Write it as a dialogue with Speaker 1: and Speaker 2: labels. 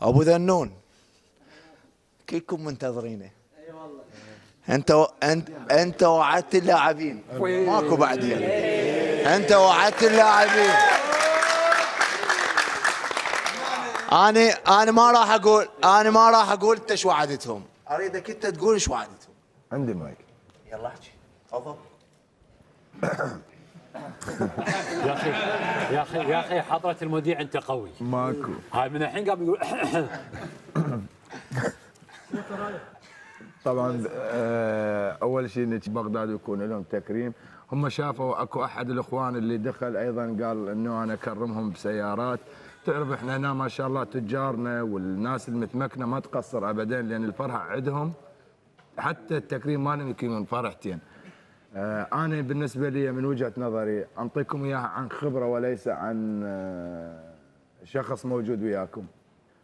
Speaker 1: ابو ذنون كلكم منتظرينه. انت وعدت اللاعبين ماكو بعدين. انت وعدت اللاعبين. انا ما راح اقول انت شو وعدتهم، اريدك انت تقول شو وعدتهم.
Speaker 2: عندي مايك.
Speaker 1: يلا احكي تفضل.
Speaker 3: يا اخي حضرة المذيع انت قوي.
Speaker 2: ماكو.
Speaker 3: هاي من الحين قام يقول
Speaker 2: طبعا اول شيء ان بغداد يكون لهم تكريم. هم شافوا اكو احد الاخوان اللي دخل ايضا قال انه انا اكرمهم بسيارات. تعرف احنا هنا ما شاء الله تجارنا والناس المتمكنه ما تقصر ابدا، لان الفرحه عندهم حتى التكريم مالهم يكونون فرحتين. انا بالنسبه لي من وجهه نظري انطيكم اياها عن خبره وليس عن شخص موجود وياكم.